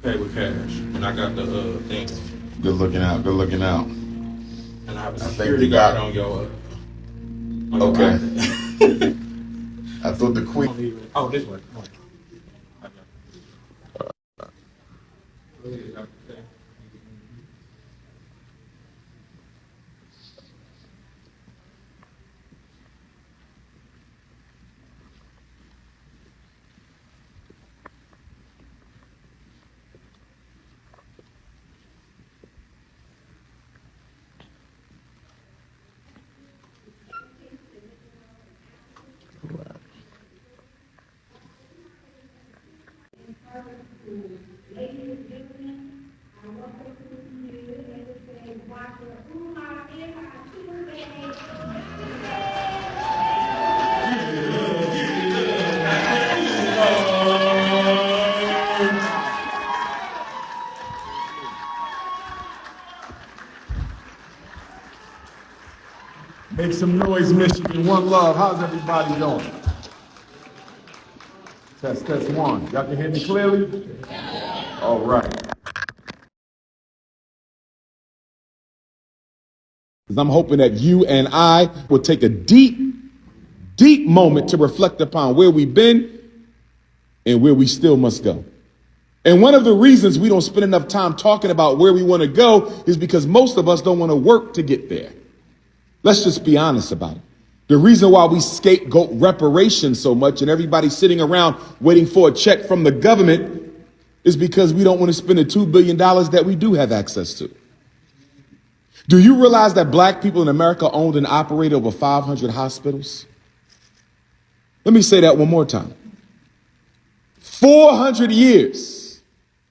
Pay with cash, and I got the thing. Good looking out. Good looking out. And I have a think security you guard got- on your. Okay. I thought the queen. Oh, this way. Come on. Ladies and gentlemen, I welcome you to Dr. Umar Make some noise, Michigan. One love. How's everybody doing? Test one. Y'all can hear me clearly? All right. I'm hoping that you and I will take a deep moment to reflect upon where we've been and where we still must go. And one of the reasons we don't spend enough time talking about where we want to go is because most of us don't want to work to get there. Let's just be honest about it. The reason why we scapegoat reparations so much and everybody's sitting around waiting for a check from the government is because we don't want to spend the $2 billion that we do have access to. Do you realize that black people in America owned and operated over 500 hospitals? Let me say that one more time. 400 years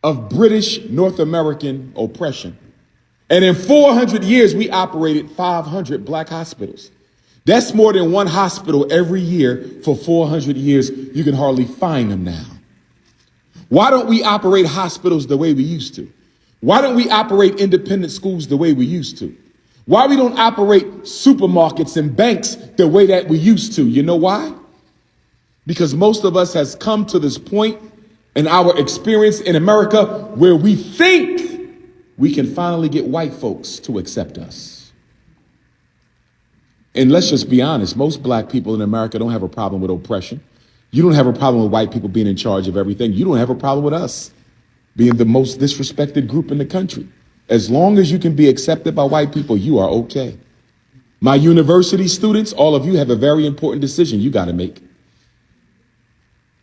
of British North American oppression. And in 400 years, we operated 500 black hospitals. That's more than one hospital every year for 400 years. You can hardly find them now. Why don't we operate hospitals the way we used to? Why don't we operate independent schools the way we used to? Why we don't operate supermarkets and banks the way that we used to? You know why? Because most of us has come to this point in our experience in America where we think we can finally get white folks to accept us. And let's just be honest, most black people in America don't have a problem with oppression. You don't have a problem with white people being in charge of everything. You don't have a problem with us being the most disrespected group in the country. As long as you can be accepted by white people, you are okay. My university students, all of you have a very important decision you got to make.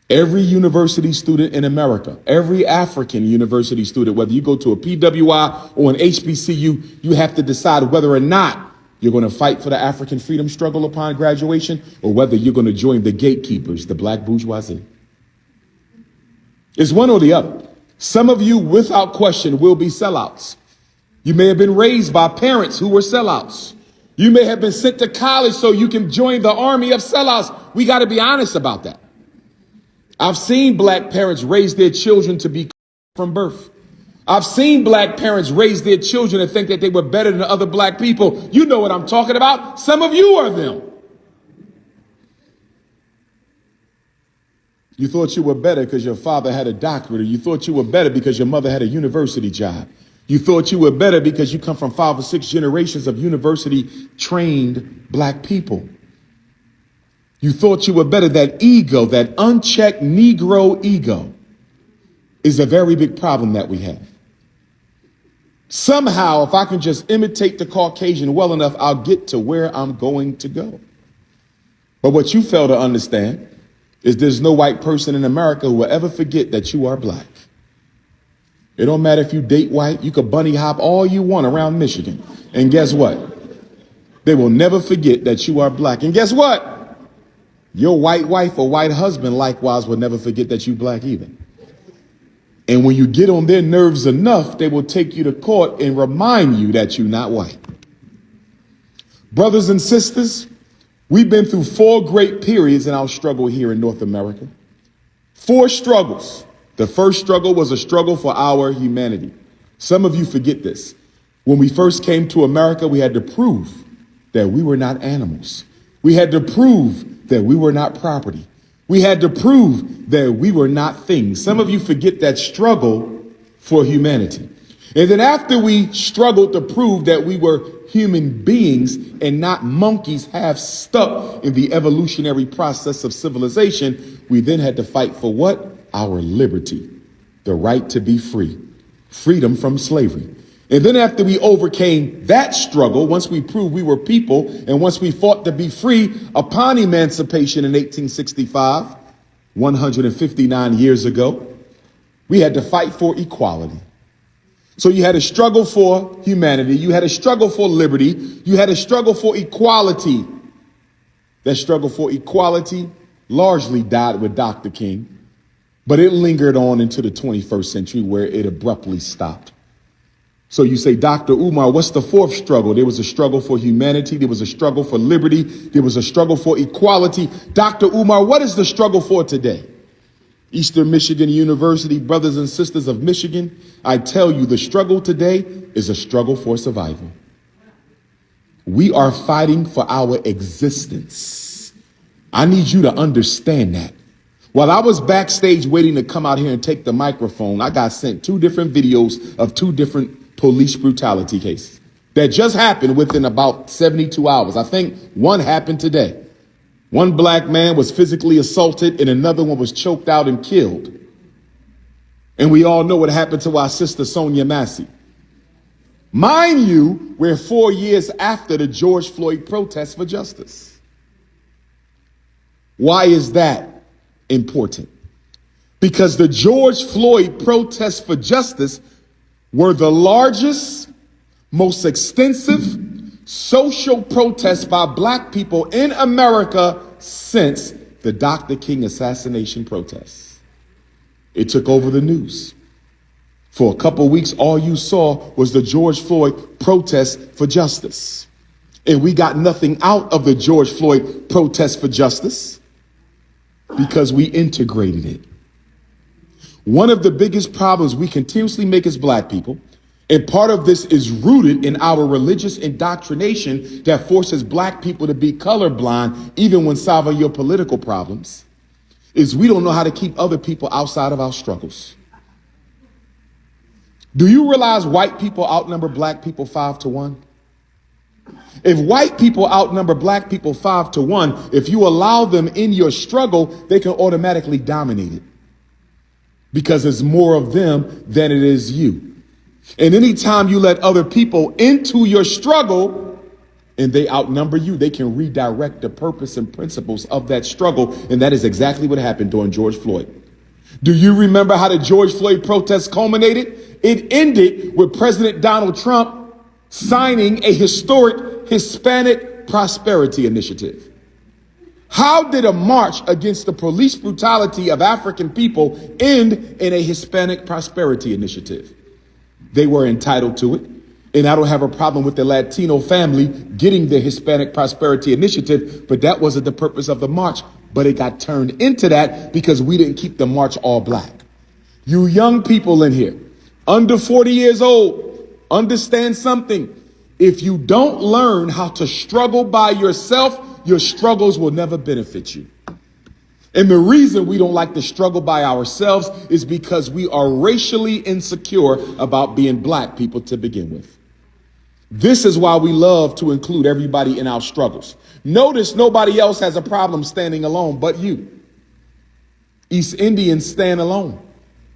Every university student in America, every African university student, whether you go to a PWI or an HBCU, you have to decide whether or not you're going to fight for the African freedom struggle upon graduation or whether you're going to join the gatekeepers, the black bourgeoisie. It's one or the other. Some of you, without question, will be sellouts. You may have been raised by parents who were sellouts. You may have been sent to college so you can join the army of sellouts. We got to be honest about that. I've seen black parents raise their children to be from birth. I've seen black parents raise their children to think that they were better than other black people. You know what I'm talking about. Some of you are them. You thought you were better because your father had a doctorate, or you thought you were better because your mother had a university job. You thought you were better because you come from 5 or 6 generations of university trained black people. You thought you were better. That ego, that unchecked Negro ego, is a very big problem that we have. Somehow, if I can just imitate the Caucasian well enough, I'll get to where I'm going to go. But what you fail to understand is there's no white person in America who will ever forget that you are black. It don't matter if you date white, you could bunny hop all you want around Michigan. And guess what? They will never forget that you are black. And guess what? Your white wife or white husband likewise will never forget that you black either. And when you get on their nerves enough, they will take you to court and remind you that you're not white. Brothers and sisters, we've been through 4 great periods in our struggle here in North America. 4 struggles. The first struggle was a struggle for our humanity. Some of you forget this. When we first came to America, we had to prove that we were not animals. We had to prove that we were not property. We had to prove that we were not things. Some of you forget that struggle for humanity. And then after we struggled to prove that we were human beings and not monkeys half stuck in the evolutionary process of civilization, we then had to fight for what? Our liberty, the right to be free, freedom from slavery. And then after we overcame that struggle, once we proved we were people, and once we fought to be free upon emancipation in 1865, 159 years ago, we had to fight for equality. So you had a struggle for humanity, you had a struggle for liberty, you had a struggle for equality. That struggle for equality largely died with Dr. King, but it lingered on into the 21st century where it abruptly stopped. So you say, Dr. Umar, what's the fourth struggle? There was a struggle for humanity. There was a struggle for liberty. There was a struggle for equality. Dr. Umar, what is the struggle for today? Eastern Michigan University, brothers and sisters of Michigan, I tell you, the struggle today is a struggle for survival. We are fighting for our existence. I need you to understand that. While I was backstage waiting to come out here and take the microphone, I got sent 2 different videos of 2 different police brutality cases that just happened within about 72 hours. I think one happened today. One black man was physically assaulted and another one was choked out and killed. And we all know what happened to our sister Sonia Massey. Mind you, we're 4 years after the George Floyd protests for justice. Why is that important? Because the George Floyd protests for justice were the largest, most extensive social protests by black people in America since the Dr. King assassination protests. It took over the news. For a couple weeks, all you saw was the George Floyd protest for justice. And we got nothing out of the George Floyd protest for justice because we integrated it. One of the biggest problems we continuously make as black people, and part of this is rooted in our religious indoctrination that forces black people to be colorblind even when solving your political problems, is we don't know how to keep other people outside of our struggles. Do you realize white people outnumber black people 5 to 1? If white people outnumber black people 5 to 1, if you allow them in your struggle, they can automatically dominate it because there's more of them than it is you. And anytime you let other people into your struggle and they outnumber you, they can redirect the purpose and principles of that struggle. And that is exactly what happened during George Floyd. Do you remember how the George Floyd protests culminated? It ended with President Donald Trump signing a historic Hispanic Prosperity Initiative. How did a march against the police brutality of African people end in a Hispanic Prosperity Initiative? They were entitled to it. And I don't have a problem with the Latino family getting the Hispanic Prosperity Initiative, but that wasn't the purpose of the march. But it got turned into that because we didn't keep the march all black. You young people in here, under 40 years old, understand something. If you don't learn how to struggle by yourself, your struggles will never benefit you. And the reason we don't like to struggle by ourselves is because we are racially insecure about being black people to begin with. This is why we love to include everybody in our struggles. Notice nobody else has a problem standing alone but you. East Indians stand alone.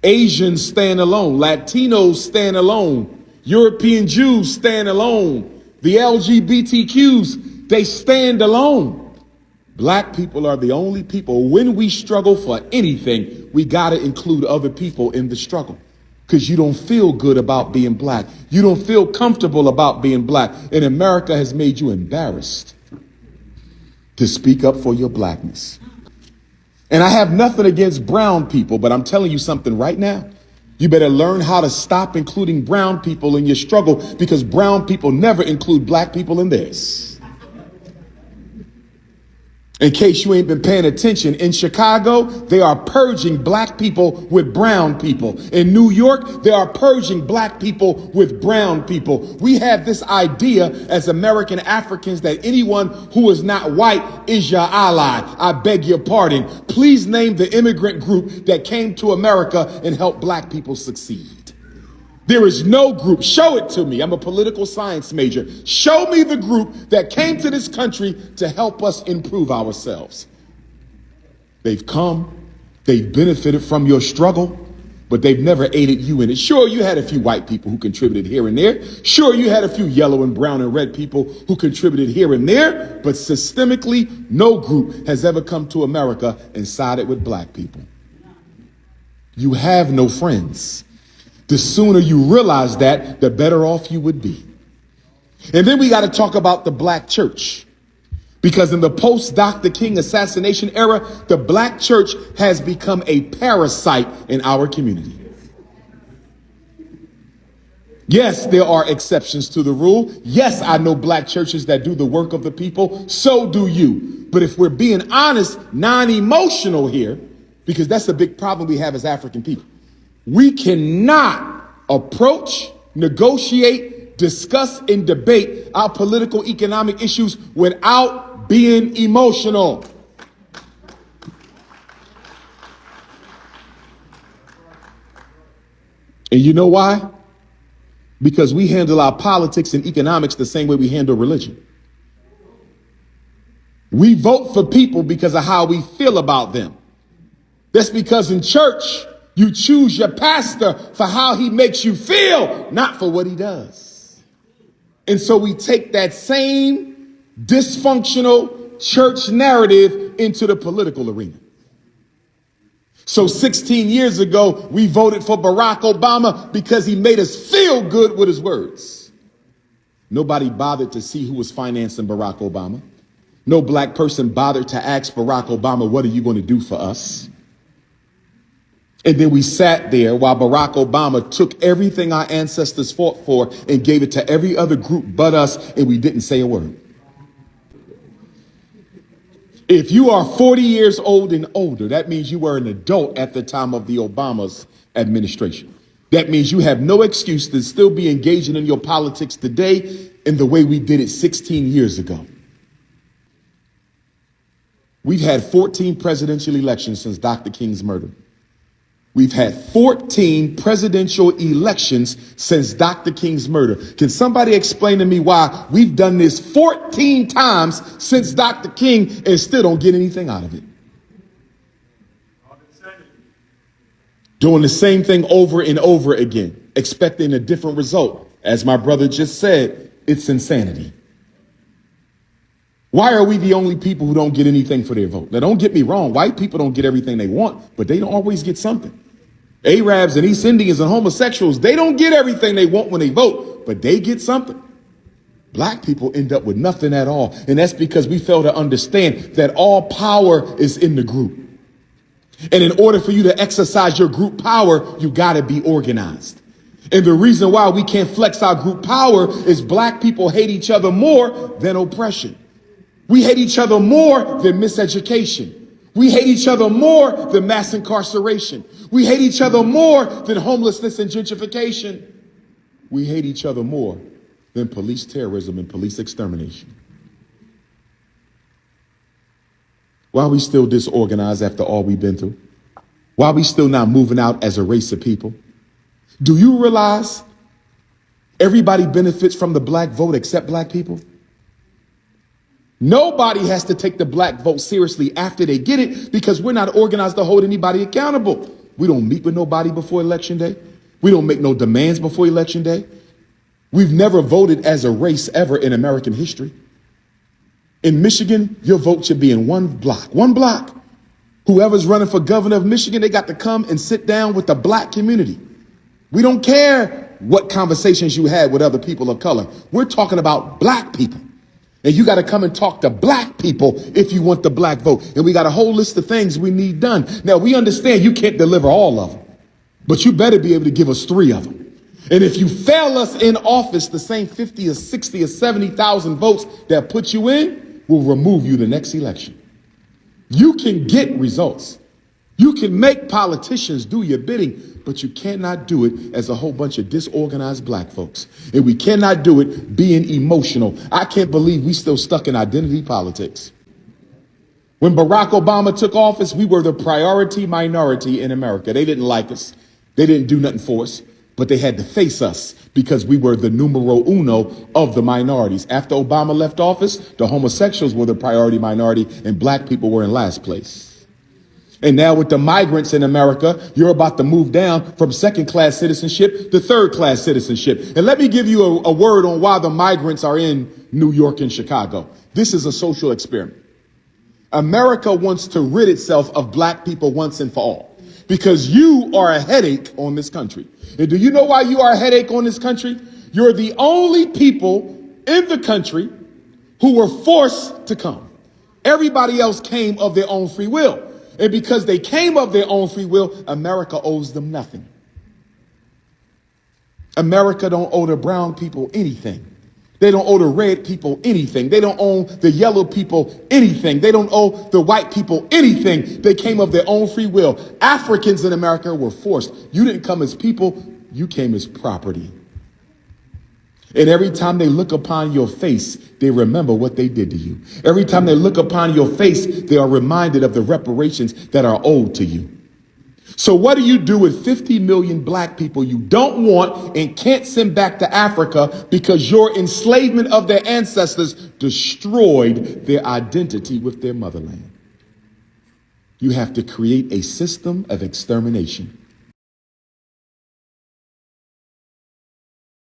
Asians stand alone. Latinos stand alone. European Jews stand alone. The LGBTQs, they stand alone. Black people are the only people, when we struggle for anything, we got to include other people in the struggle. Because you don't feel good about being black. You don't feel comfortable about being black. And America has made you embarrassed to speak up for your blackness. And I have nothing against brown people, but I'm telling you something right now. You better learn how to stop including brown people in your struggle, because brown people never include black people in theirs. In case you ain't been paying attention, in Chicago, they are purging black people with brown people. In New York, they are purging black people with brown people. We have this idea as American Africans that anyone who is not white is your ally. I beg your pardon. Please name the immigrant group that came to America and helped black people succeed. There is no group. Show it to me. I'm a political science major. Show me the group that came to this country to help us improve ourselves. They've come, they've benefited from your struggle, but they've never aided you in it. Sure, you had a few white people who contributed here and there. Sure, you had a few yellow and brown and red people who contributed here and there. But systemically, no group has ever come to America and sided with black people. You have no friends. The sooner you realize that, the better off you would be. And then we got to talk about the black church. Because in the post-Dr. King assassination era, the black church has become a parasite in our community. Yes, there are exceptions to the rule. Yes, I know black churches that do the work of the people. So do you. But if we're being honest, non-emotional here, because that's the big problem we have as African people. We cannot approach, negotiate, discuss, and debate our political, economic issues without being emotional. And you know why? Because we handle our politics and economics the same way we handle religion. We vote for people because of how we feel about them. That's because in church, you choose your pastor for how he makes you feel, not for what he does. And so we take that same dysfunctional church narrative into the political arena. So 16 years ago, we voted for Barack Obama because he made us feel good with his words. Nobody bothered to see who was financing Barack Obama. No black person bothered to ask Barack Obama, what are you going to do for us? And then we sat there while Barack Obama took everything our ancestors fought for and gave it to every other group but us, and we didn't say a word. If you are 40 years old and older, that means you were an adult at the time of the Obama's administration. That means you have no excuse to still be engaging in your politics today in the way we did it 16 years ago. We've had 14 presidential elections since Dr. King's murder. We've had 14 presidential elections since Dr. King's murder. Can somebody explain to me why we've done this 14 times since Dr. King and still don't get anything out of it? Doing the same thing over and over again, expecting a different result. As my brother just said, it's insanity. Why are we the only people who don't get anything for their vote? Now, don't get me wrong. White people don't get everything they want, but they don't always get something. Arabs and East Indians and homosexuals, they don't get everything they want when they vote, but they get something. Black people end up with nothing at all. And that's because we fail to understand that all power is in the group. And in order for you to exercise your group power, you got to be organized. And the reason why we can't flex our group power is black people hate each other more than oppression. We hate each other more than miseducation. We hate each other more than mass incarceration. We hate each other more than homelessness and gentrification. We hate each other more than police terrorism and police extermination. Why are we still disorganized after all we've been through? Why are we still not moving out as a race of people? Do you realize everybody benefits from the black vote except black people? Nobody has to take the black vote seriously after they get it because we're not organized to hold anybody accountable. We don't meet with nobody before Election Day. We don't make no demands before Election Day. We've never voted as a race ever in American history. In Michigan, your vote should be in one block. One block. Whoever's running for governor of Michigan, they got to come and sit down with the black community. We don't care what conversations you had with other people of color. We're talking about black people. And you got to come and talk to black people if you want the black vote. And we got a whole list of things we need done. Now, we understand you can't deliver all of them, but you better be able to give us 3 of them. And if you fail us in office, the same 50 or 60 or 70,000 votes that put you in will remove you the next election. You can get results. You can make politicians do your bidding, but you cannot do it as a whole bunch of disorganized black folks. And we cannot do it being emotional. I can't believe we still stuck in identity politics. When Barack Obama took office, we were the priority minority in America. They didn't like us. They didn't do nothing for us. But they had to face us because we were the numero uno of the minorities. After Obama left office, the homosexuals were the priority minority and black people were in last place. And now with the migrants in America, you're about to move down from second-class citizenship to third-class citizenship. And let me give you a word on why the migrants are in New York and Chicago. This is a social experiment. America wants to rid itself of black people once and for all because you are a headache on this country. And do you know why you are a headache on this country? You're the only people in the country who were forced to come. Everybody else came of their own free will. And because they came of their own free will, America owes them nothing. America don't owe the brown people anything. They don't owe the red people anything. They don't owe the yellow people anything. They don't owe the white people anything. They came of their own free will. Africans in America were forced. You didn't come as people, you came as property. And every time they look upon your face, they remember what they did to you. Every time they look upon your face, they are reminded of the reparations that are owed to you. So what do you do with 50 million black people you don't want and can't send back to Africa because your enslavement of their ancestors destroyed their identity with their motherland? You have to create a system of extermination.